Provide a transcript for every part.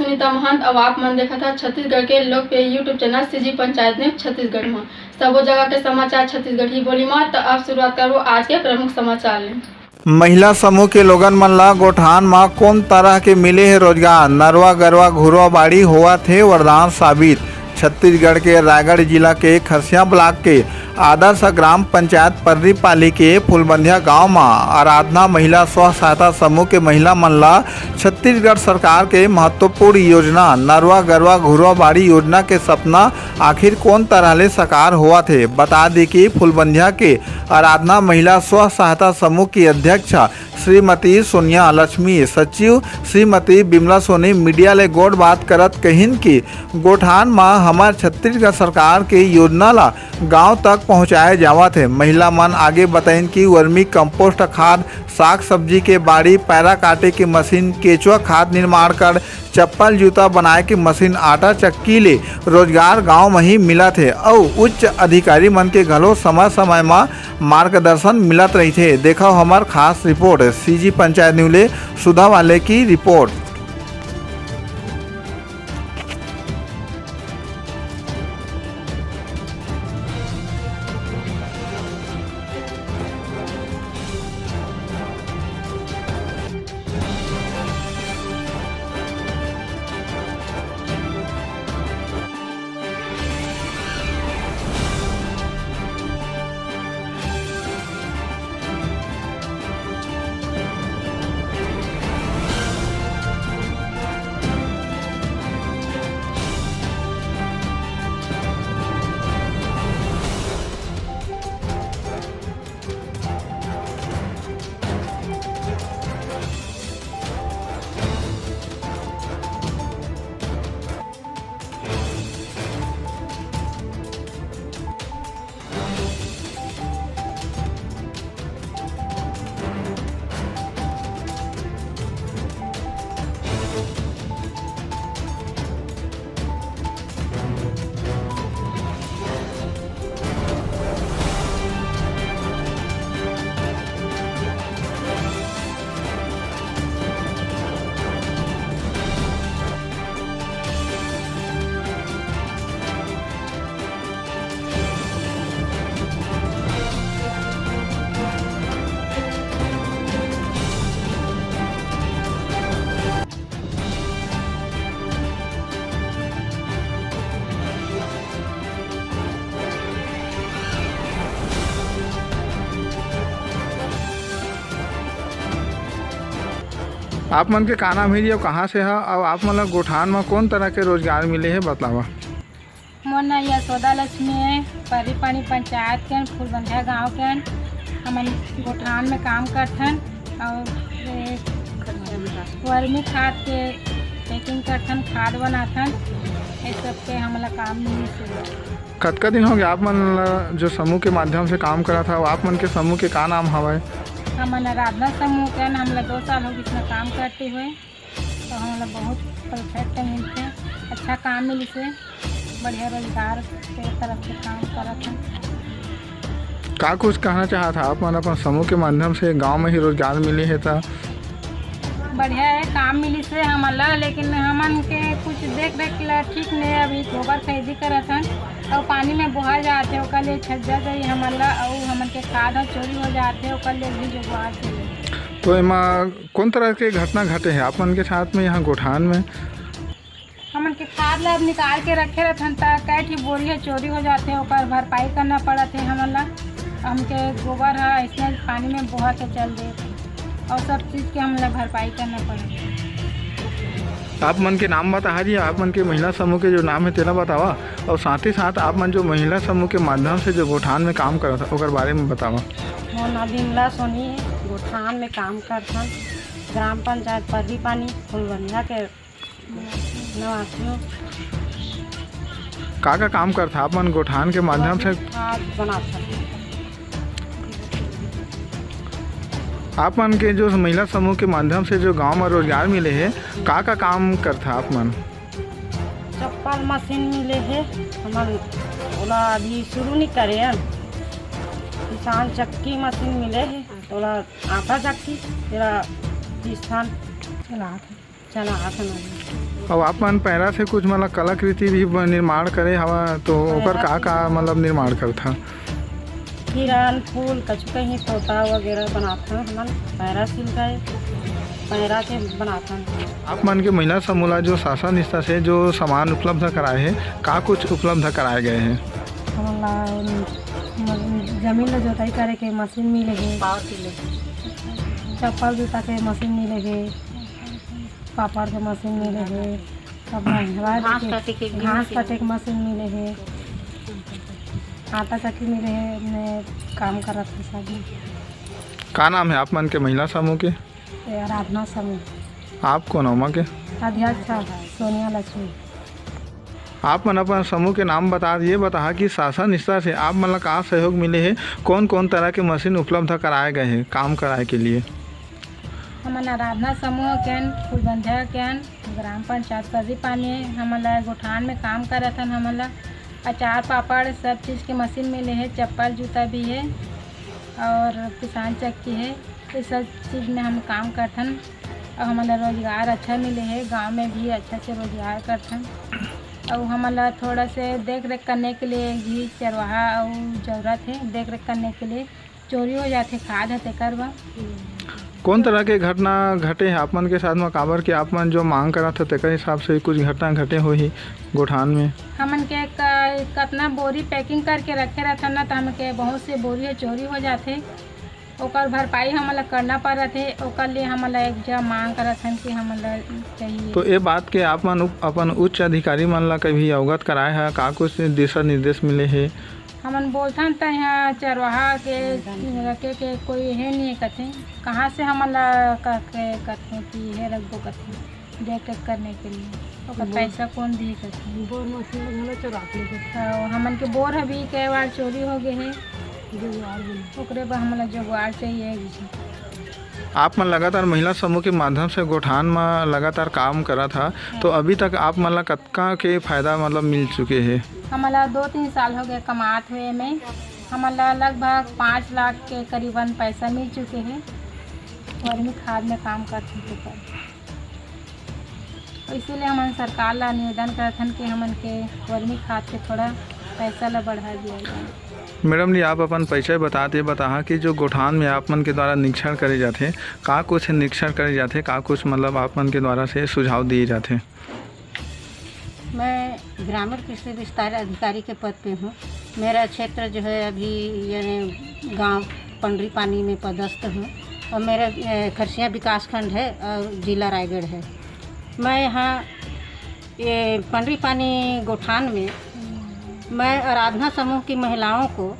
सुनीता महंत और आप मन देखा था छत्तीसगढ़ के लोकप्रिय YouTube channel CG panchayat news Chhattisgarh में सबो जगह के समाचार छत्तीसगढ़ी बोली में। तो आप शुरुआत करो आज के प्रमुख समाचार ले। महिला समूह के लोगन मन ला गोठान में कौन तरह के मिले है रोजगार, नरवा गरवा घुरवा बाड़ी हुआ थे वरदान साबित। छत्तीसगढ़ के रायगढ़ जिला के खरसिया ब्लॉक के आदर्श ग्राम पंचायत पर्रीपाली के फूलबंधिया गांव में आराधना महिला स्व सहायता समूह के महिला मन ला छत्तीसगढ़ सरकार के महत्वपूर्ण योजना नरवा गरवा घुरवा बाड़ी योजना के सपना आखिर कौन तरह ले साकार हुआ थे। बता दी कि फूलबंधिया के आराधना महिला स्व सहायता समूह की अध्यक्षा श्रीमती सोनिया लक्ष्मी, सचिव श्रीमती बिमला सोनी मीडिया ले गोड़ बात करत कहिन कि गोठान में हमार छत्तीसगढ़ सरकार के योजना ला गांव तक पहुंचाए जावत है। महिला मन आगे बताइन कि वर्मी कंपोस्ट खाद, साग सब्जी के बाड़ी, पैरा काटे की मशीन, केचुआ खाद निर्माण कर, चप्पल जूता बनाए की मशीन, आटा चक्की ले रोजगार गांव में ही मिलत है और उच्च अधिकारी मन के घलो समय समय में मार्गदर्शन मिलत रही थे। देखो हमार खास रिपोर्ट सीजी पंचायत न्यूज ले सुधा वाले की रिपोर्ट। आप मन के का नाम है और कहाँ से है और आप मन गोठान में कौन तरह के रोजगार मिले है बतावा। मोर नाम यशोदा लक्ष्मी है, पर्रीपाली पंचायत के फूलबंधिया गांव के हम गोठान में काम करथन और वर्मी खाद के पैकिंग करथन, खाद बनाथन, ये सब के हमला काम मिले। कतका दिन हो गया आप मन जो समूह के माध्यम से काम करा था, आप मन के समूह के का नाम हवाए? हमन आराधना समूह के हमला 2 साल हो इसमें काम करते हुए, तो हमला बहुत परफेक्ट मिलते, अच्छा काम मिली से, बढ़िया रोजगार के तरफ से काम करत हैं। का कुछ कहना चाहा था आप मन अपन समूह के माध्यम से गांव में ही रोजगार मिली है तो बढ़िया है काम मिली से हमला, लेकिन हमन के कुछ देख ला ठीक नहीं। अभी गोबर खरीदी करत हन और पानी में बोहा जाते ओकर लिए छज्जा गई हमला और हमन के खाद चोरी हो जाते ओकर लिए भी जुगाड़ चाहिए। तो इमा कौन तरह के घटना घटे हैं आप मन के साथ में यहाँ गोठान में? हमन के खाद ला निकाल के रखे रहथन ता कई ठी बोरी चोरी हो जाते ओकर भरपाई करना पड़त है हमला। हमके गोबर है इसमें पानी में बोहा के चल दे और सब चीज़ के हमला भरपाई करना पड़े। आप मन के नाम बता जी, आप मन के महिला समूह के जो नाम है तेरा बतावा और साथ ही साथ आप मन जो महिला समूह के माध्यम से जो गोठान में काम करा था ओकर बारे में बतावा। मोर नाम बिमला सोनी है, गोठान में काम करथन, ग्राम पंचायत पर्रीपाली फूलबंधिया के निवासी। का काम करता आप मन गोठान के माध्यम से? खाद बनाथन। आप मन के जो महिला समूह के माध्यम से जो गांव में रोजगार मिले है का काम करता आप मन? चप्पल मशीन मिले है हमन ओला अभी शुरू नहीं करे हैं। किसान चक्की मशीन मिले है ओला आटा चक्की तेरा स्थान चला और आप मन पैरा से कुछ मतलब कलाकृति भी निर्माण करे हवा तो ओकर का मतलब निर्माण करथा? हिरन फूल कछु कहीं तोता वगैरह बनाते हैं हमन पैरा सिल गए पैरा के बनाते हैं। आप मन के महिला समूह ला जो शासन स्तर से जो सामान उपलब्ध कराए हैं का कुछ उपलब्ध कराए गए हैं? जमीन ला जोताई करे के मशीन मिले है, चप्पल जूता के मशीन मिले है, पापड़ के मशीन मिले है, घास काटे के मशीन मिले है, आटा चक्की मिले है। मैं काम कर रहा था सब। का नाम है आप मन के महिला समूह के? आराधना समूह। आप कौन हो के? अध्यक्ष सोनिया लक्ष्मी। आप मन अपन समूह के नाम बता दिए, बता कि शासन स्तर से आप मन का सहयोग मिले है, कौन कौन तरह के मशीन उपलब्ध कराए गए हैं काम कराए के लिए? हमन आराधना समूह केन फूलबंधिया केन ग्राम पंचायत कजी पानी हमन गोठान में काम करत हन। हमन ला अचार पापड़ सब चीज़ के मशीन मिले है, चप्पल जूता भी है और किसान चक्की है। ये सब चीज़ में हम काम करथन और हमारा रोजगार अच्छा मिले है। गांव में भी अच्छा से रोजगार करथन और हमारा थोड़ा से देख रेख करने के लिए घी चरवाहा और ज़रूरत है। देख रेख करने के लिए चोरी हो जाते खाद हते करवा। कौन तरह के घटना घटे हैं आप मन के साथ में काबर के आप मन जो मांग करा था तेकर हिसाब से कुछ घटना घटे हो ही गोठान में? हमन के कितना बोरी पैकिंग करके रखे रहता ना तो हमके बहुत से बोरी चोरी हो जाते, ओकर भरपाई हमला करना पड़त है। ओकर लिए हमला एक जगह मांग करत हन कि हमला चाहिए। तो ये बात के आप मन अपन उच्च अधिकारी मन ला कभी अवगत कराए है का कुछ दिशा निर्देश मिले है? हमन बोलथन तो यहाँ चरवाहा के रखे के कोई है नहीं कथे, कहाँ से हमला कथे कि है रखबो कथे देख रेख करने के लिए। ओकर पैसा कौन दी कथे? बोर मशीन चुरा हमन के बोर अभी कई बार चोरी हो गए है, ओकरे पर हमला जुगाड़ चाहिए। आप मन लगातार महिला समूह के माध्यम से गोठान में लगातार काम करा था, तो अभी तक आप मन ला कतका के फायदा मतलब मिल चुके हैं? हमारा 2-3 साल हो गए कमात हुए में। हमारा लगभग 5 लाख के करीबन पैसा मिल चुके हैं। वर्मी खाद में काम करते थे तो इसीलिए हम सरकार ला निवेदन करथन कि हमन के वर्मी खाद के थोड़ा पैसा ला बढ़ा दिया जाए। मैडम जी आप अपन परिचय बता कि जो गोठान में आप मन के द्वारा निरीक्षण करे जाते का कुछ निरीक्षण करे जाते, का कुछ मतलब आप मन के द्वारा से सुझाव दिए जाते? मैं ग्रामीण कृषि विस्तार अधिकारी के पद पे हूँ। मेरा क्षेत्र जो है अभी यानी गांव पंडरी पानी में पदस्थ हूँ और मेरा खरसिया विकास खंड है और जिला रायगढ़ है। मैं यहाँ ये पंडरी पानी गोठान में मैं आराधना समूह की महिलाओं को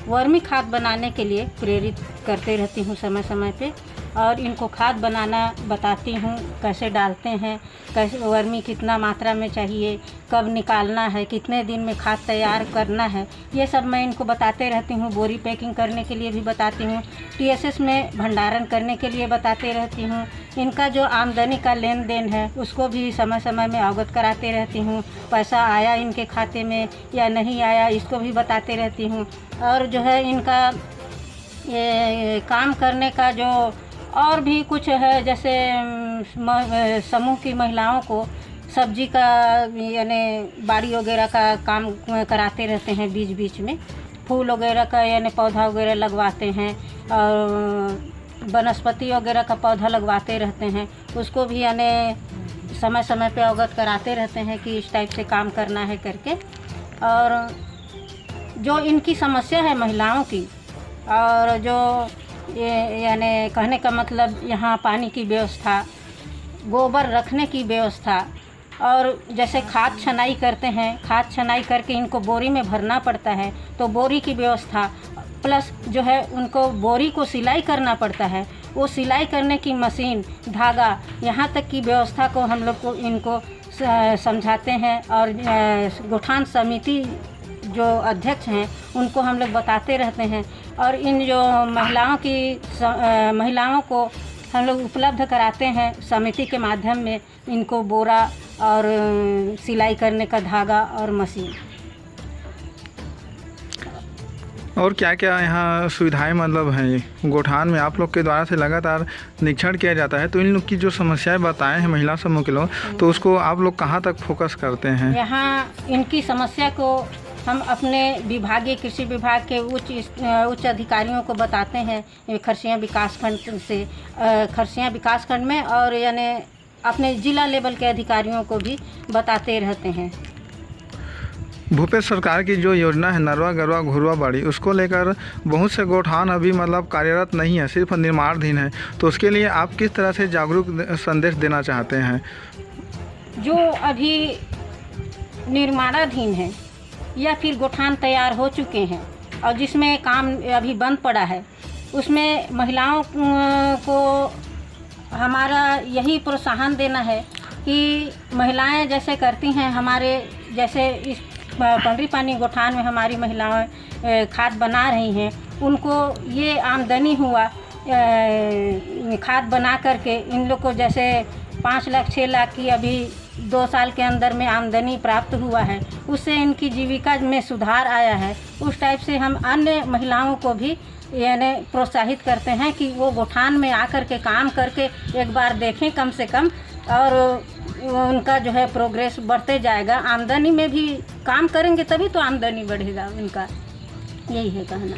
वर्मी खाद बनाने के लिए प्रेरित करते रहती हूँ समय समय पे और इनको खाद बनाना बताती हूँ, कैसे डालते हैं, कैसे वर्मी कितना मात्रा में चाहिए, कब निकालना है, कितने दिन में खाद तैयार करना है, ये सब मैं इनको बताते रहती हूँ। बोरी पैकिंग करने के लिए भी बताती हूँ, TSS में भंडारण करने के लिए बताते रहती हूँ। इनका जो आमदनी का लेन देन है उसको भी समय समय में अवगत कराते रहती हूँ। पैसा आया इनके खाते में या नहीं आया इसको भी बताते रहती हूँ। और जो है इनका ये काम करने का जो और भी कुछ है, जैसे समूह की महिलाओं को सब्जी का यानी बाड़ी वगैरह का काम कराते रहते हैं, बीच बीच में फूल वगैरह का यानी पौधा वगैरह लगवाते हैं और वनस्पति वगैरह का पौधा लगवाते रहते हैं। उसको भी यानी समय समय पे अवगत कराते रहते हैं कि इस टाइप से काम करना है करके। और जो इनकी समस्या है महिलाओं की, और जो ये यानी कहने का मतलब यहाँ पानी की व्यवस्था, गोबर रखने की व्यवस्था, और जैसे खाद छनाई करते हैं, खाद छनाई करके इनको बोरी में भरना पड़ता है तो बोरी की व्यवस्था, प्लस जो है उनको बोरी को सिलाई करना पड़ता है, वो सिलाई करने की मशीन, धागा, यहाँ तक की व्यवस्था को हम लोग को इनको समझाते हैं। और गोठान समिति जो अध्यक्ष हैं उनको हम लोग बताते रहते हैं। और इन जो महिलाओं को हम लोग उपलब्ध कराते हैं समिति के माध्यम में, इनको बोरा और सिलाई करने का धागा और मशीन। और क्या क्या यहाँ सुविधाएं मतलब हैं गोठान में आप लोग के द्वारा से लगातार निरीक्षण किया जाता है, तो इन लोग की जो समस्याएं बताए हैं महिला समूह के लोग, तो उसको आप लोग कहाँ तक फोकस करते हैं? यहाँ इनकी समस्या को हम अपने विभागीय कृषि विभाग के उच्च अधिकारियों को बताते हैं खरसिया विकासखंड से, खरसिया विकासखंड में, और यानी अपने जिला लेवल के अधिकारियों को भी बताते रहते हैं। भूपेश सरकार की जो योजना है नरवा गरवा घुरवा बाड़ी, उसको लेकर बहुत से गोठान अभी मतलब कार्यरत नहीं है, सिर्फ निर्माणाधीन है, तो उसके लिए आप किस तरह से जागरूक संदेश देना चाहते हैं? जो अभी निर्माणाधीन है या फिर गोठान तैयार हो चुके हैं और जिसमें काम अभी बंद पड़ा है, उसमें महिलाओं को हमारा यही प्रोत्साहन देना है कि महिलाएं जैसे करती हैं, हमारे जैसे इस पंडरी पानी गोठान में हमारी महिलाएं खाद बना रही हैं, उनको ये आमदनी हुआ खाद बना करके इन लोग को जैसे 5 लाख 6 लाख की अभी 2 साल के अंदर में आमदनी प्राप्त हुआ है, उससे इनकी जीविका में सुधार आया है। उस टाइप से हम अन्य महिलाओं को भी यानी प्रोत्साहित करते हैं कि वो गोठान में आकर के काम करके एक बार देखें कम से कम, और उनका जो है प्रोग्रेस बढ़ते जाएगा। आमदनी में भी काम करेंगे तभी तो आमदनी बढ़ेगा उनका, यही है कहना।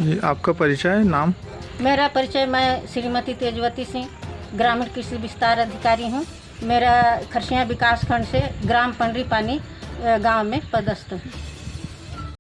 जी, आपका परिचय, नाम? मेरा परिचय, मैं श्रीमती तेजवती सिंह, ग्रामीण कृषि विस्तार अधिकारी हूँ। मेरा खरसिया विकासखंड से ग्राम पंडरी पानी गाँव में पदस्थ हूँ।